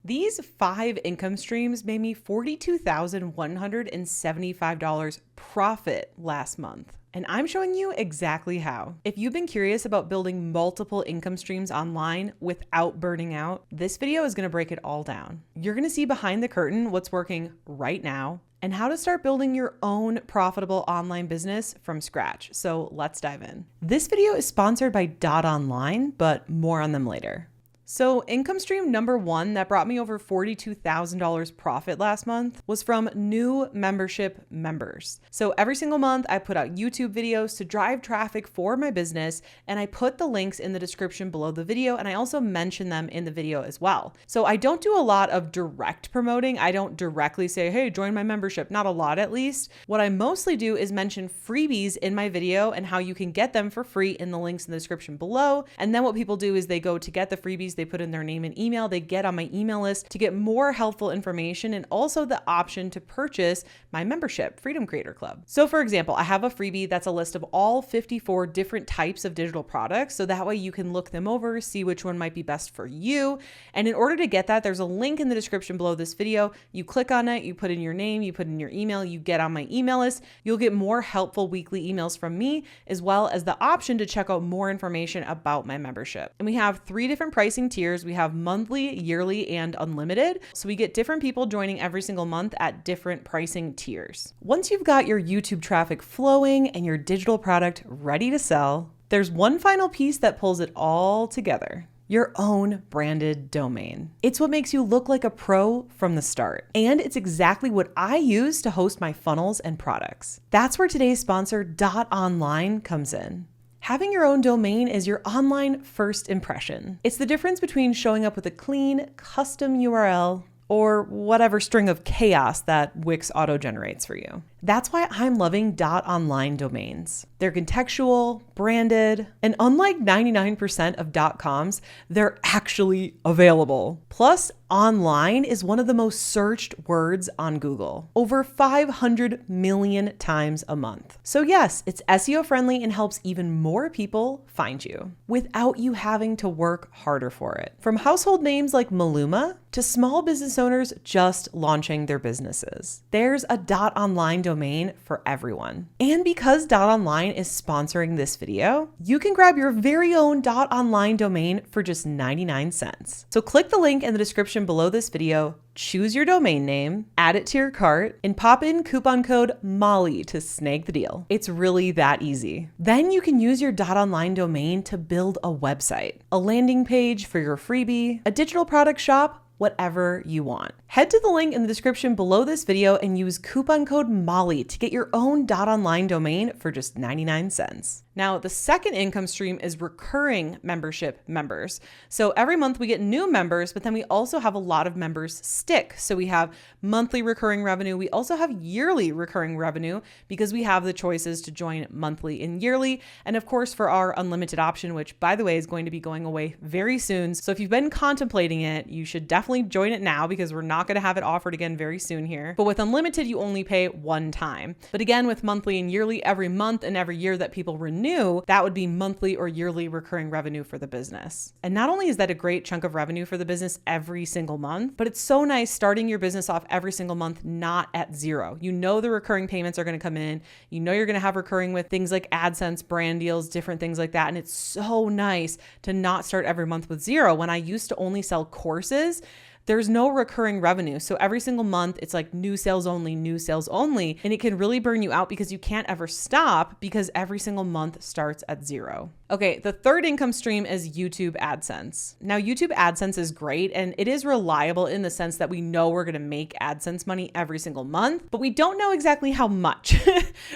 These 5 income streams made me $42,175 profit last month. And I'm showing you exactly how. If you've been curious about building multiple income streams online without burning out, this video is gonna break it all down. You're gonna see behind the curtain what's working right now and how to start building your own profitable online business from scratch. So let's dive in. This video is sponsored by Dot Online, but more on them later. So income stream number 1 that brought me over $42,000 profit last month was from new membership members. So every single month I put out YouTube videos to drive traffic for my business, and I put the links in the description below the video, and I also mention them in the video as well. So I don't do a lot of direct promoting. I don't directly say, hey, join my membership, not a lot at least. What I mostly do is mention freebies in my video and how you can get them for free in the links in the description below. And then what people do is they go to get the freebies, they put in their name and email, they get on my email list to get more helpful information and also the option to purchase my membership, Freedom Creator Club. So for example, I have a freebie that's a list of all 54 different types of digital products. So that way you can look them over, see which one might be best for you. And in order to get that, there's a link in the description below this video. You click on it, you put in your name, you put in your email, you get on my email list. You'll get more helpful weekly emails from me, as well as the option to check out more information about my membership. And we have 3 different pricing tiers. We have monthly, yearly, and unlimited. So we get different people joining every single month at different pricing tiers. Once you've got your YouTube traffic flowing and your digital product ready to sell, there's one final piece that pulls it all together: your own branded domain. It's what makes you look like a pro from the start. And it's exactly what I use to host my funnels and products. That's where today's sponsor, Dot Online, comes in. Having your own domain is your online first impression. It's the difference between showing up with a clean, custom URL or whatever string of chaos that Wix auto-generates for you. That's why I'm loving Dot Online domains. They're contextual, branded, and unlike 99% of .coms, they're actually available. Plus, online is one of the most searched words on Google, over 500 million times a month. So yes, it's SEO friendly and helps even more people find you without you having to work harder for it. From household names like Maluma to small business owners just launching their businesses, there's a Dot Online domain for everyone. And because Dot Online is sponsoring this video, you can grab your very own Dot Online domain for just 99 cents. So click the link in the description below this video, choose your domain name, add it to your cart, and pop in coupon code MOLLY to snag the deal. It's really that easy. Then you can use your Dot Online domain to build a website, a landing page for your freebie, a digital product shop, whatever you want. Head to the link in the description below this video and use coupon code MOLLY to get your own Dot Online domain for just 99 cents. Now, the second income stream is recurring membership members. So every month we get new members, but then we also have a lot of members stick. So we have monthly recurring revenue. We also have yearly recurring revenue because we have the choices to join monthly and yearly. And of course, for our unlimited option, which by the way is going to be going away very soon. So if you've been contemplating it, you should definitely join it now because we're not going to have it offered again very soon here. But with unlimited, you only pay one time. But again, with monthly and yearly, every month and every year that people renew, that would be monthly or yearly recurring revenue for the business. And not only is that a great chunk of revenue for the business every single month, but it's so nice starting your business off every single month, not at zero. You know the recurring payments are going to come in. You know you're going to have recurring with things like AdSense, brand deals, different things like that. And it's so nice to not start every month with zero. When I used to only sell courses, there's no recurring revenue. So every single month it's like new sales only, and it can really burn you out because you can't ever stop because every single month starts at zero. Okay, the third income stream is YouTube AdSense. Now, YouTube AdSense is great and it is reliable in the sense that we know we're gonna make AdSense money every single month, but we don't know exactly how much.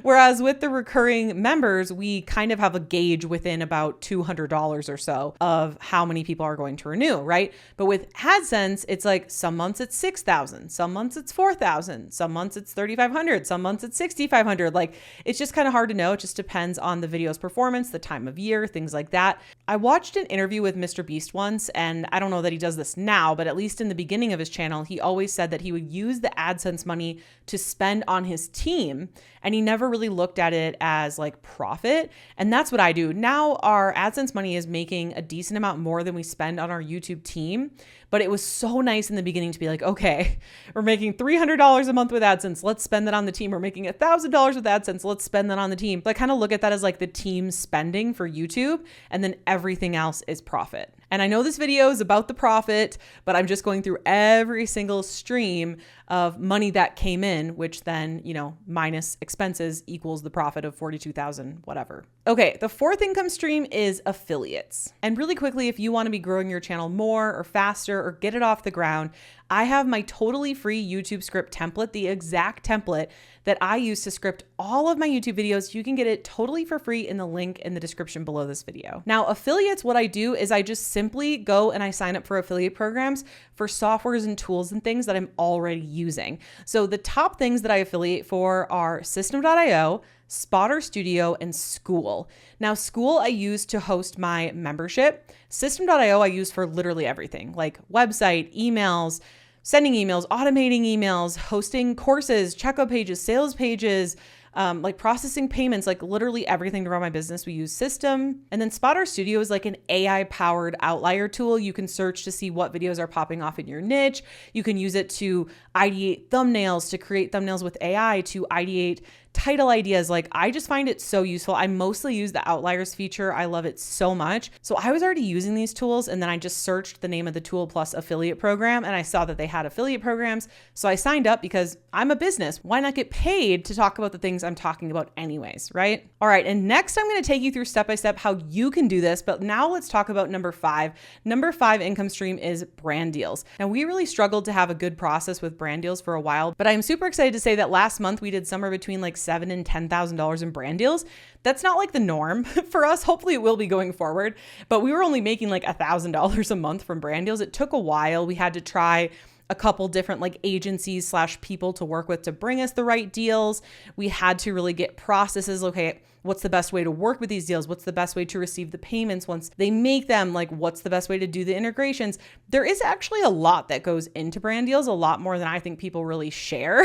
Whereas with the recurring members, we kind of have a gauge within about $200 or so of how many people are going to renew, right? But with AdSense, it's like some months it's 6,000, some months it's 4,000, some months it's 3,500, some months it's 6,500. Like, it's just kind of hard to know. It just depends on the video's performance, the time of year, things like that. I watched an interview with Mr. Beast once, and I don't know that he does this now, but at least in the beginning of his channel, he always said that he would use the AdSense money to spend on his team, and he never really looked at it as like profit. And that's what I do. Now our AdSense money is making a decent amount more than we spend on our YouTube team, But it was so nice in the beginning to be like, okay, we're making $300 a month with AdSense. Let's spend that on the team. We're making $1,000 with AdSense. Let's spend that on the team. But I kind of look at that as like the team spending for YouTube, and then everything else is profit. And I know this video is about the profit, but I'm just going through every single stream of money that came in, which then, minus expenses equals the profit of 42,000, whatever. Okay, the fourth income stream is affiliates. And really quickly, if you want to be growing your channel more or faster or get it off the ground, I have my totally free YouTube script template, the exact template that I use to script all of my YouTube videos. You can get it totally for free in the link in the description below this video. Now, affiliates, what I do is I just simply go and I sign up for affiliate programs for softwares and tools and things that I'm already using. So the top things that I affiliate for are System.io, Spotter Studio, and Skool. Now, Skool I use to host my membership. System.io I use for literally everything, like website, emails, sending emails, automating emails, hosting courses, checkout pages, sales pages, like processing payments, like literally everything to run my business. We use System. And then Spotter Studio is like an AI powered outlier tool. You can search to see what videos are popping off in your niche. You can use it to ideate thumbnails, to create thumbnails with AI, to ideate title ideas. Like, I just find it so useful. I mostly use the outliers feature. I love it so much. So I was already using these tools, and then I just searched the name of the tool plus affiliate program, and I saw that they had affiliate programs. So I signed up because I'm a business. Why not get paid to talk about the things I'm talking about anyways, right? All right. And next I'm going to take you through step by step how you can do this. But now let's talk about number 5. Number 5 income stream is brand deals. Now, we really struggled to have a good process with brand deals for a while, but I'm super excited to say that last month we did somewhere between like $7,000 and $10,000 in brand deals. That's not like the norm for us. Hopefully it will be going forward, but we were only making like $1,000 a month from brand deals. It took a while. We had to try a couple different like agencies / people to work with to bring us the right deals. We had to really get processes. Okay, what's the best way to work with these deals? What's the best way to receive the payments once they make them? Like, what's the best way to do the integrations? There is actually a lot that goes into brand deals, a lot more than I think people really share.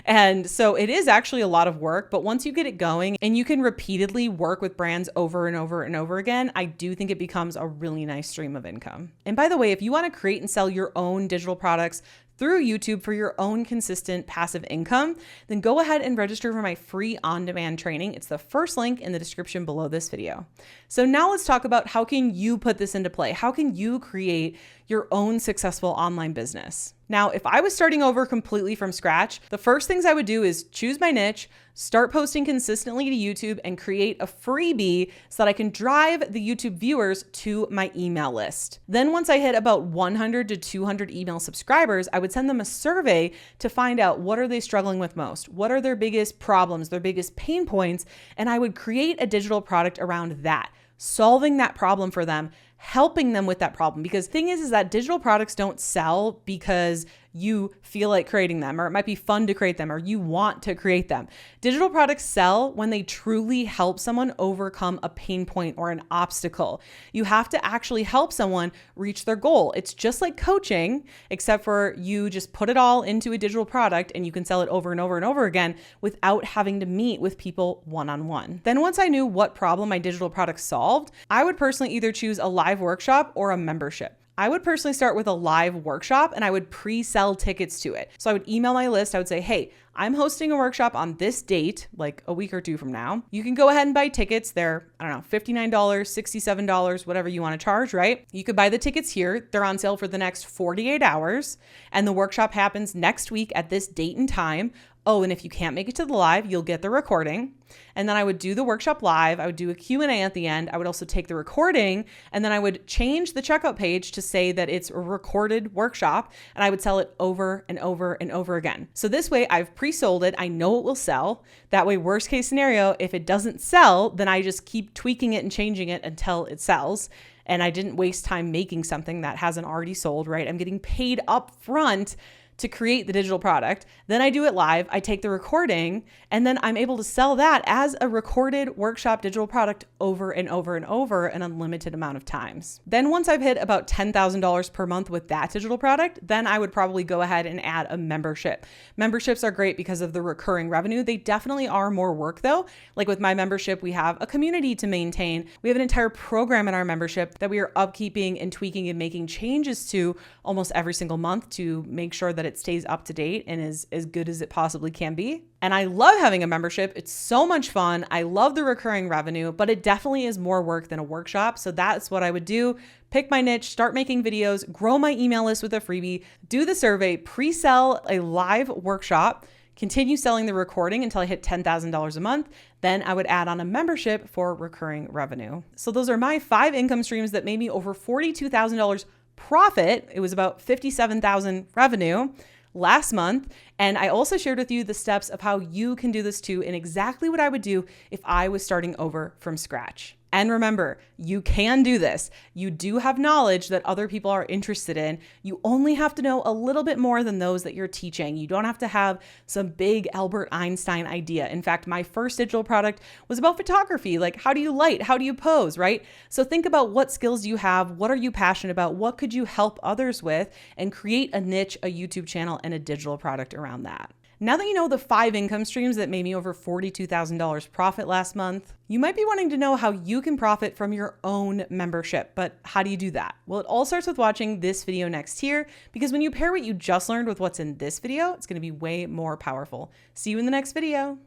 And so it is actually a lot of work, but once you get it going and you can repeatedly work with brands over and over and over again, I do think it becomes a really nice stream of income. And by the way, if you want to create and sell your own digital products through YouTube for your own consistent passive income, then go ahead and register for my free on-demand training. It's the first link in the description below this video. So now let's talk about how can you put this into play? How can you create your own successful online business? Now, if I was starting over completely from scratch, the first things I would do is choose my niche, start posting consistently to YouTube, and create a freebie so that I can drive the YouTube viewers to my email list. Then once I hit about 100 to 200 email subscribers, I would send them a survey to find out what are they struggling with most? What are their biggest problems, their biggest pain points? And I would create a digital product around that, solving that problem for them, helping them with that problem. Because the thing is that digital products don't sell because you feel like creating them, or it might be fun to create them, or you want to create them. Digital products sell when they truly help someone overcome a pain point or an obstacle. You have to actually help someone reach their goal. It's just like coaching, except for you just put it all into a digital product and you can sell it over and over and over again without having to meet with people one-on-one. Then once I knew what problem my digital product solved, I would personally either choose a live workshop or a membership. I would personally start with a live workshop and I would pre-sell tickets to it. So I would email my list. I would say, hey, I'm hosting a workshop on this date, like a week or two from now. You can go ahead and buy tickets. They're, $59, $67, whatever you want to charge, right? You could buy the tickets here. They're on sale for the next 48 hours. And the workshop happens next week at this date and time. Oh, and if you can't make it to the live, you'll get the recording. And then I would do the workshop live. I would do a Q&A at the end. I would also take the recording, and then I would change the checkout page to say that it's a recorded workshop, and I would sell it over and over and over again. So this way I've pre-sold it. I know it will sell. That way, worst case scenario, if it doesn't sell, then I just keep tweaking it and changing it until it sells. And I didn't waste time making something that hasn't already sold, right? I'm getting paid up front to create the digital product. Then I do it live. I take the recording and then I'm able to sell that as a recorded workshop digital product over and over and over an unlimited amount of times. Then once I've hit about $10,000 per month with that digital product, then I would probably go ahead and add a membership. Memberships are great because of the recurring revenue. They definitely are more work though. Like with my membership, we have a community to maintain. We have an entire program in our membership that we are upkeeping and tweaking and making changes to almost every single month to make sure that it stays up to date and is as good as it possibly can be. And I love having a membership. It's so much fun. I love the recurring revenue, but it definitely is more work than a workshop. So that's what I would do. Pick my niche, start making videos, grow my email list with a freebie, do the survey, pre-sell a live workshop, continue selling the recording until I hit $10,000 a month. Then I would add on a membership for recurring revenue. So those are my 5 income streams that made me over $42,000 profit. It was about $57,000 revenue last month. And I also shared with you the steps of how you can do this too and exactly what I would do if I was starting over from scratch. And remember, you can do this. You do have knowledge that other people are interested in. You only have to know a little bit more than those that you're teaching. You don't have to have some big Albert Einstein idea. In fact, my first digital product was about photography. Like, how do you light? How do you pose, right? So think about what skills you have. What are you passionate about? What could you help others with? And create a niche, a YouTube channel, and a digital product around that. Now that you know the 5 income streams that made me over $42,000 profit last month, you might be wanting to know how you can profit from your own membership, but how do you do that? Well, it all starts with watching this video next here, because when you pair what you just learned with what's in this video, it's going to be way more powerful. See you in the next video.